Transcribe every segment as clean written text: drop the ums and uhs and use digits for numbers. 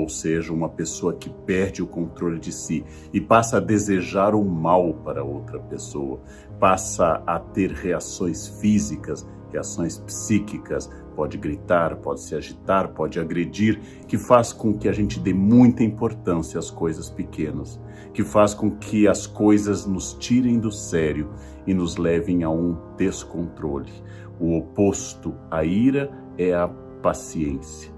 ou seja, uma pessoa que perde o controle de si e passa a desejar o mal para outra pessoa, passa a ter reações físicas, reações psíquicas, pode gritar, pode se agitar, pode agredir, que faz com que a gente dê muita importância às coisas pequenas, que faz com que as coisas nos tirem do sério e nos levem a um descontrole. O oposto à ira é a paciência.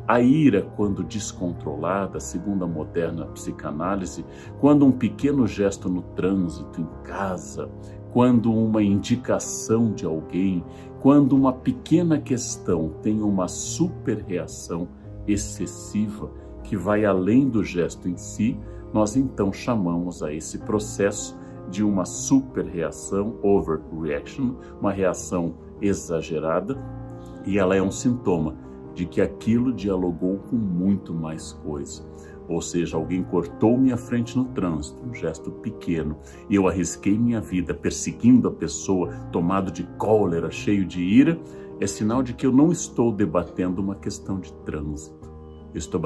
A ira, quando descontrolada, segundo a moderna psicanálise, quando um pequeno gesto no trânsito, em casa, quando uma indicação de alguém, quando uma pequena questão tem uma superreação excessiva que vai além do gesto em si, nós então chamamos a esse processo de uma superreação, overreaction, uma reação exagerada, e ela é um sintoma de que aquilo dialogou com muito mais coisa. Ou seja, alguém cortou minha frente no trânsito, um gesto pequeno, e eu arrisquei minha vida perseguindo a pessoa, tomado de cólera, cheio de ira, é sinal de que eu não estou debatendo uma questão de trânsito. Eu estou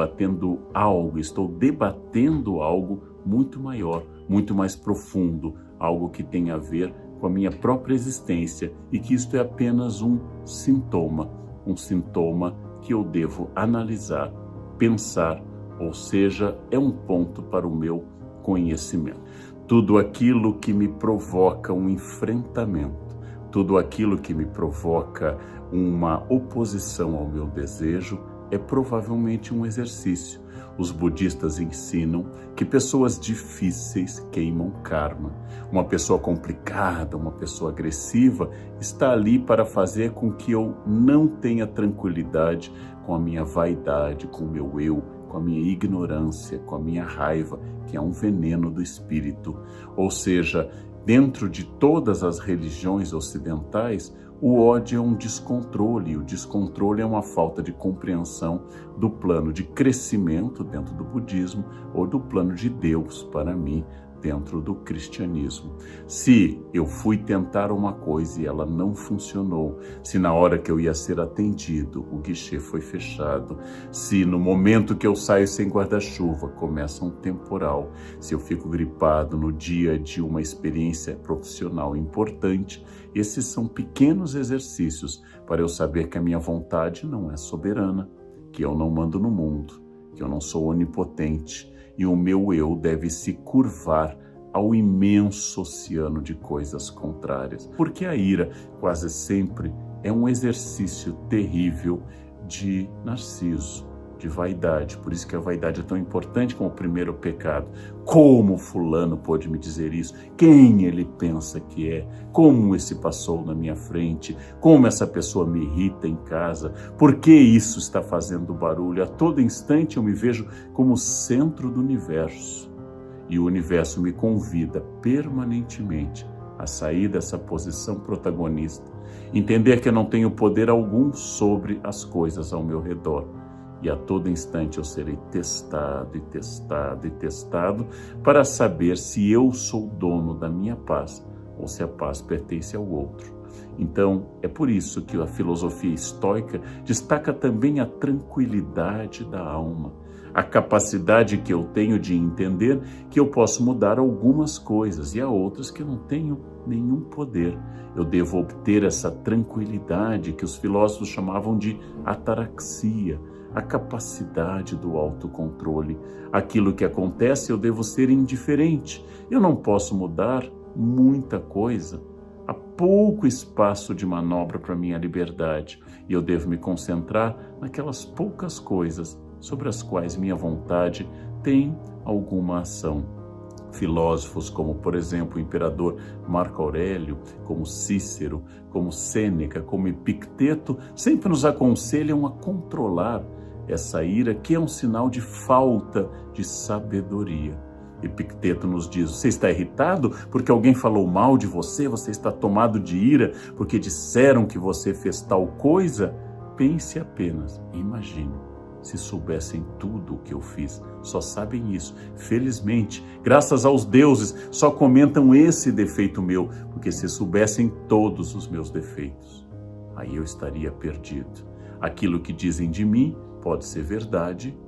estou debatendo algo muito maior, muito mais profundo, algo que tem a ver com a minha própria existência e que isto é apenas um sintoma que eu devo analisar, pensar, ou seja, é um ponto para o meu conhecimento. Tudo aquilo que me provoca um enfrentamento, tudo aquilo que me provoca uma oposição ao meu desejo é provavelmente um exercício. Os budistas ensinam que pessoas difíceis queimam karma. Uma pessoa complicada, uma pessoa agressiva, está ali para fazer com que eu não tenha tranquilidade com a minha vaidade, com o meu eu, com a minha ignorância, com a minha raiva, que é um veneno do espírito. Ou seja, dentro de todas as religiões ocidentais, o ódio é um descontrole, e o descontrole é uma falta de compreensão do plano de crescimento dentro do budismo ou do plano de Deus para mim dentro do cristianismo. Se eu fui tentar uma coisa e ela não funcionou, se na hora que eu ia ser atendido o guichê foi fechado, se no momento que eu saio sem guarda-chuva começa um temporal, se eu fico gripado no dia de uma experiência profissional importante, esses são pequenos exercícios para eu saber que a minha vontade não é soberana, que eu não mando no mundo, que eu não sou onipotente, e o meu eu deve se curvar ao imenso oceano de coisas contrárias. Porque a ira quase sempre é um exercício terrível de narciso, de vaidade. Por isso que a vaidade é tão importante como o primeiro pecado. Como fulano pôde me dizer isso? Quem ele pensa que é? Como esse passou na minha frente? Como essa pessoa me irrita em casa? Por que isso está fazendo barulho? A todo instante eu me vejo como centro do universo. E o universo me convida permanentemente a sair dessa posição protagonista. Entender que eu não tenho poder algum sobre as coisas ao meu redor. E a todo instante eu serei testado e testado e testado para saber se eu sou dono da minha paz ou se a paz pertence ao outro. Então, é por isso que a filosofia estoica destaca também a tranquilidade da alma, a capacidade que eu tenho de entender que eu posso mudar algumas coisas e há outras que eu não tenho nenhum poder. Eu devo obter essa tranquilidade que os filósofos chamavam de ataraxia, a capacidade do autocontrole. Aquilo que acontece, eu devo ser indiferente. Eu não posso mudar muita coisa. Há pouco espaço de manobra para minha liberdade e eu devo me concentrar naquelas poucas coisas sobre as quais minha vontade tem alguma ação. Filósofos como, por exemplo, o imperador Marco Aurélio, como Cícero, como Sêneca, como Epicteto, sempre nos aconselham a controlar essa ira, que é um sinal de falta de sabedoria. Epicteto nos diz: você está irritado porque alguém falou mal de você? Você está tomado de ira porque disseram que você fez tal coisa? Pense apenas, imagine, se soubessem tudo o que eu fiz. Só sabem isso. Felizmente, graças aos deuses, só comentam esse defeito meu, porque se soubessem todos os meus defeitos, aí eu estaria perdido. Aquilo que dizem de mim pode ser verdade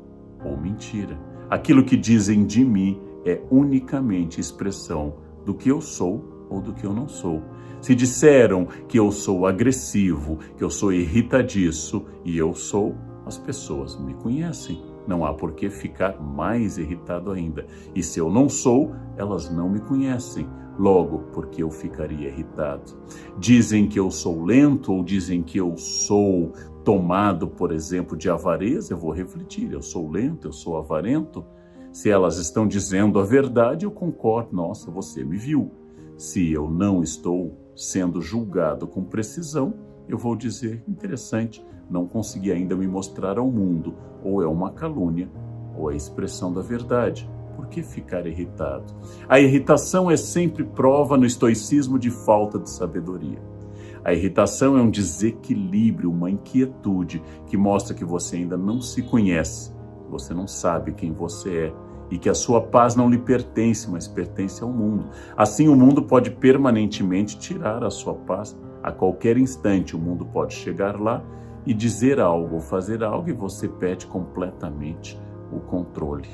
ou mentira. Aquilo que dizem de mim é unicamente expressão do que eu sou ou do que eu não sou. Se disseram que eu sou agressivo, que eu sou irritadiço, e eu sou, as pessoas me conhecem. Não há por que ficar mais irritado ainda. E se eu não sou, elas não me conhecem. Logo, porque eu ficaria irritado. Dizem que eu sou lento ou dizem que eu sou tomado, por exemplo, de avareza. Eu vou refletir, eu sou lento, eu sou avarento. Se elas estão dizendo a verdade, eu concordo. Nossa, você me viu. Se eu não estou sendo julgado com precisão, eu vou dizer, interessante, não consegui ainda me mostrar ao mundo. Ou é uma calúnia, ou é a expressão da verdade. Por que ficar irritado? A irritação é sempre prova no estoicismo de falta de sabedoria. A irritação é um desequilíbrio, uma inquietude que mostra que você ainda não se conhece, você não sabe quem você é e que a sua paz não lhe pertence, mas pertence ao mundo. Assim, o mundo pode permanentemente tirar a sua paz. A qualquer instante, o mundo pode chegar lá e dizer algo ou fazer algo e você perde completamente o controle.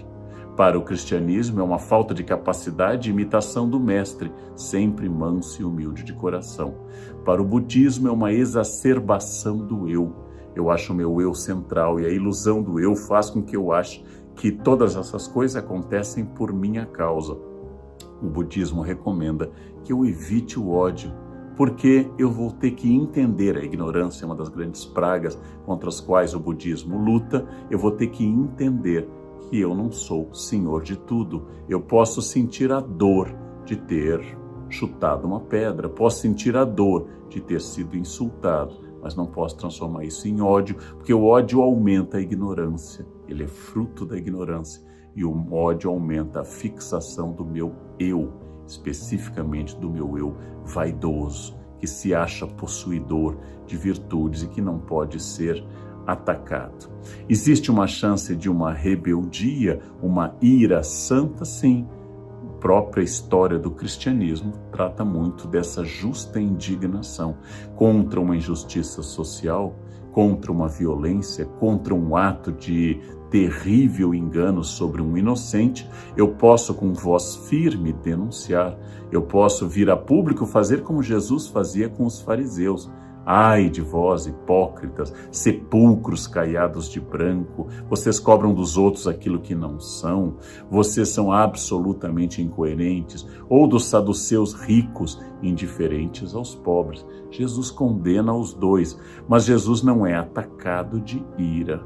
Para o cristianismo, é uma falta de capacidade e imitação do mestre, sempre manso e humilde de coração. Para o budismo, é uma exacerbação do eu. Eu acho o meu eu central e a ilusão do eu faz com que eu ache que todas essas coisas acontecem por minha causa. O budismo recomenda que eu evite o ódio, porque eu vou ter que entender, a ignorância é uma das grandes pragas contra as quais o budismo luta, eu vou ter que entender que eu não sou senhor de tudo. Eu posso sentir a dor de ter chutado uma pedra, posso sentir a dor de ter sido insultado, mas não posso transformar isso em ódio, porque o ódio aumenta a ignorância, ele é fruto da ignorância, e o ódio aumenta a fixação do meu eu, especificamente do meu eu vaidoso, que se acha possuidor de virtudes e que não pode ser atacado. Existe uma chance de uma rebeldia, uma ira santa? Sim. A própria história do cristianismo trata muito dessa justa indignação contra uma injustiça social, contra uma violência, contra um ato de terrível engano sobre um inocente. Eu posso com voz firme denunciar, eu posso vir a público fazer como Jesus fazia com os fariseus. Ai de vós, hipócritas, sepulcros caiados de branco, vocês cobram dos outros aquilo que não são, vocês são absolutamente incoerentes, ou dos saduceus ricos, indiferentes aos pobres. Jesus condena os dois, mas Jesus não é atacado de ira.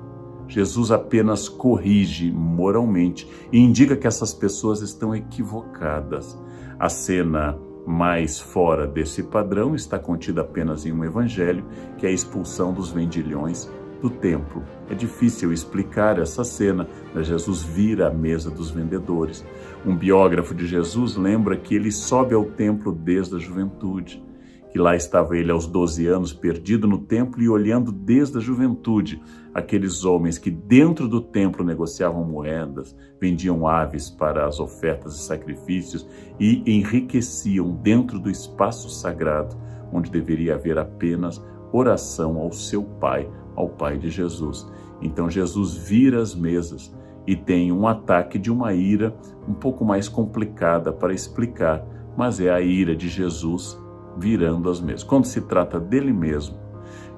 Jesus apenas corrige moralmente e indica que essas pessoas estão equivocadas. A cena mais fora desse padrão está contida apenas em um evangelho, que é a expulsão dos vendilhões do templo. É difícil explicar essa cena, mas Jesus vira a mesa dos vendedores. Um biógrafo de Jesus lembra que ele sobe ao templo desde a juventude, que lá estava ele aos 12 anos, perdido no templo e olhando desde a juventude aqueles homens que dentro do templo negociavam moedas, vendiam aves para as ofertas e sacrifícios e enriqueciam dentro do espaço sagrado, onde deveria haver apenas oração ao seu Pai, ao Pai de Jesus. Então Jesus vira as mesas e tem um ataque de uma ira um pouco mais complicada para explicar, mas é a ira de Jesus virando as mesas. Quando se trata dele mesmo,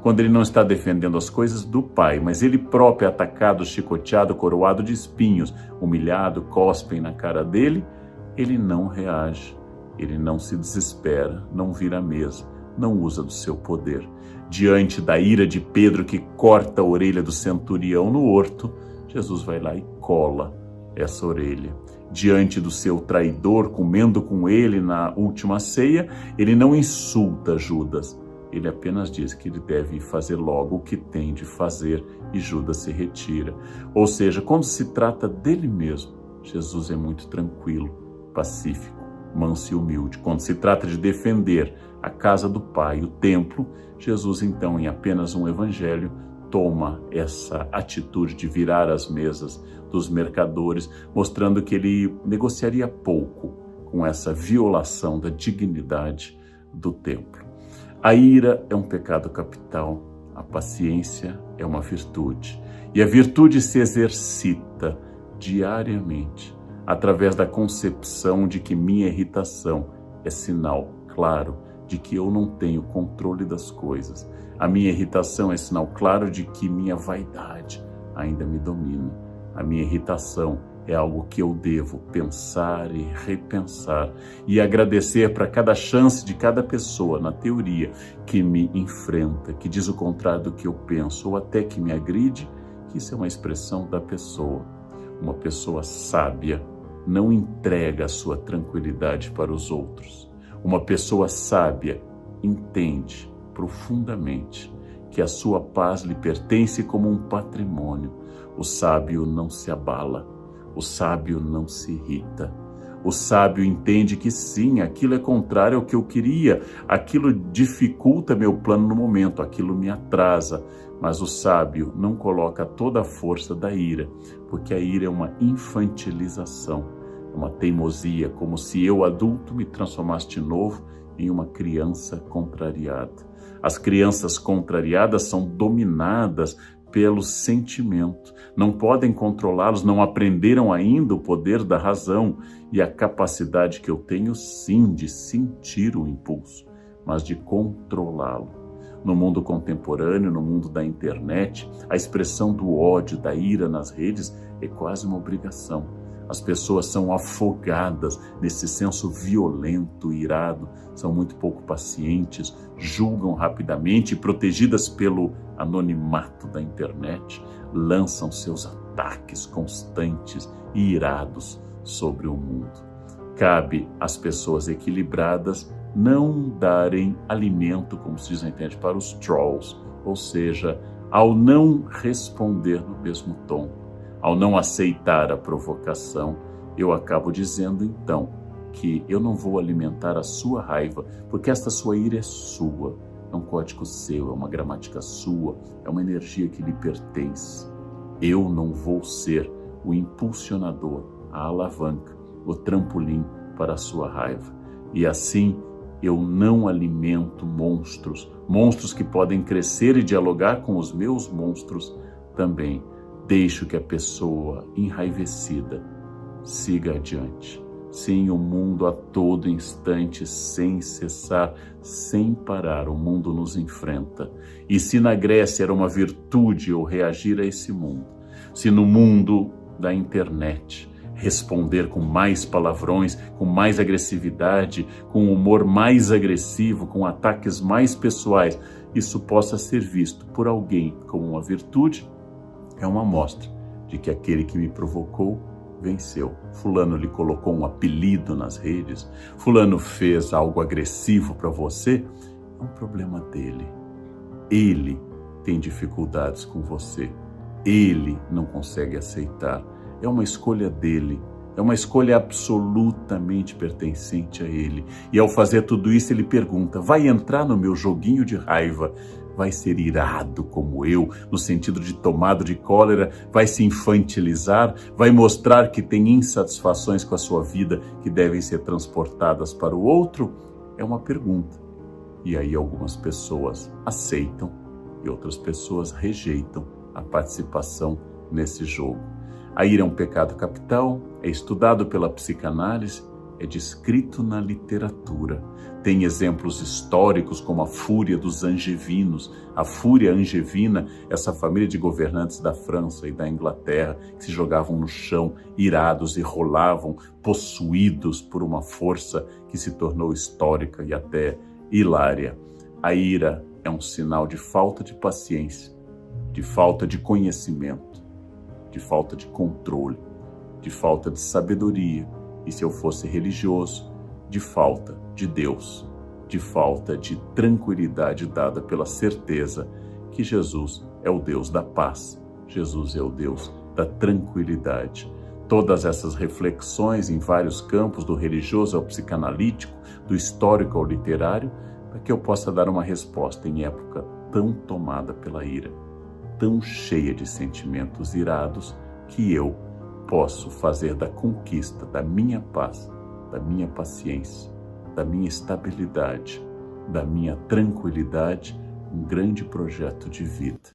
quando ele não está defendendo as coisas do Pai, mas ele próprio é atacado, chicoteado, coroado de espinhos, humilhado, cospem na cara dele, ele não reage, ele não se desespera, não vira a mesa, não usa do seu poder. Diante da ira de Pedro, que corta a orelha do centurião no horto, Jesus vai lá e cola essa orelha. Diante do seu traidor, comendo com ele na última ceia, ele não insulta Judas, ele apenas diz que ele deve fazer logo o que tem de fazer e Judas se retira. Ou seja, quando se trata dele mesmo, Jesus é muito tranquilo, pacífico, manso e humilde. Quando se trata de defender a casa do Pai, o templo, Jesus então, em apenas um evangelho, toma essa atitude de virar as mesas dos mercadores, mostrando que ele negociaria pouco com essa violação da dignidade do templo. A ira é um pecado capital, a paciência é uma virtude. E a virtude se exercita diariamente através da concepção de que minha irritação é sinal claro de que eu não tenho controle das coisas. A minha irritação é sinal claro de que minha vaidade ainda me domina. A minha irritação é algo que eu devo pensar e repensar e agradecer para cada chance de cada pessoa, na teoria, que me enfrenta, que diz o contrário do que eu penso ou até que me agride, que isso é uma expressão da pessoa. Uma pessoa sábia não entrega a sua tranquilidade para os outros. Uma pessoa sábia entende profundamente que a sua paz lhe pertence como um patrimônio. O sábio não se abala, o sábio não se irrita. O sábio entende que sim, aquilo é contrário ao que eu queria, aquilo dificulta meu plano no momento, aquilo me atrasa. Mas o sábio não coloca toda a força da ira, porque a ira é uma infantilização, é uma teimosia, como se eu, adulto, me transformasse de novo em uma criança contrariada. As crianças contrariadas são dominadas pelo sentimento, não podem controlá-los, não aprenderam ainda o poder da razão e a capacidade que eu tenho sim de sentir o impulso, mas de controlá-lo. No mundo contemporâneo, no mundo da internet, a expressão do ódio, da ira nas redes é quase uma obrigação. As pessoas são afogadas nesse senso violento, irado, são muito pouco pacientes, julgam rapidamente e, protegidas pelo anonimato da internet, lançam seus ataques constantes e irados sobre o mundo. Cabe às pessoas equilibradas não darem alimento, como se diz na internet, para os trolls, ou seja, ao não responder no mesmo tom, ao não aceitar a provocação, eu acabo dizendo então que eu não vou alimentar a sua raiva, porque esta sua ira é sua, é um código seu, é uma gramática sua, é uma energia que lhe pertence. Eu não vou ser o impulsionador, a alavanca, o trampolim para a sua raiva. E assim eu não alimento monstros, monstros que podem crescer e dialogar com os meus monstros também. Deixo que a pessoa enraivecida siga adiante. Sim, o mundo a todo instante, sem cessar, sem parar, o mundo nos enfrenta. E se na Grécia era uma virtude eu reagir a esse mundo, se no mundo da internet responder com mais palavrões, com mais agressividade, com um humor mais agressivo, com ataques mais pessoais, isso possa ser visto por alguém como uma virtude, é uma amostra de que aquele que me provocou venceu. Fulano lhe colocou um apelido nas redes, fulano fez algo agressivo para você, é um problema dele. Ele tem dificuldades com você, ele não consegue aceitar, é uma escolha dele, é uma escolha absolutamente pertencente a ele. E ao fazer tudo isso ele pergunta, vai entrar no meu joguinho de raiva? Vai ser irado como eu, no sentido de tomado de cólera, vai se infantilizar, vai mostrar que tem insatisfações com a sua vida que devem ser transportadas para o outro? É uma pergunta. E aí algumas pessoas aceitam e outras pessoas rejeitam a participação nesse jogo. A ira é um pecado capital, é estudado pela psicanálise, é descrito na literatura. Tem exemplos históricos como a fúria dos angevinos, a fúria angevina, essa família de governantes da França e da Inglaterra que se jogavam no chão, irados e rolavam, possuídos por uma força que se tornou histórica e até hilária. A ira é um sinal de falta de paciência, de falta de conhecimento, de falta de controle, de falta de sabedoria. E se eu fosse religioso, de falta de Deus, de falta de tranquilidade dada pela certeza que Jesus é o Deus da paz, Jesus é o Deus da tranquilidade. Todas essas reflexões em vários campos, do religioso ao psicanalítico, do histórico ao literário, para que eu possa dar uma resposta em época tão tomada pela ira, tão cheia de sentimentos irados, que eu posso fazer da conquista da minha paz, da minha paciência, da minha estabilidade, da minha tranquilidade, um grande projeto de vida.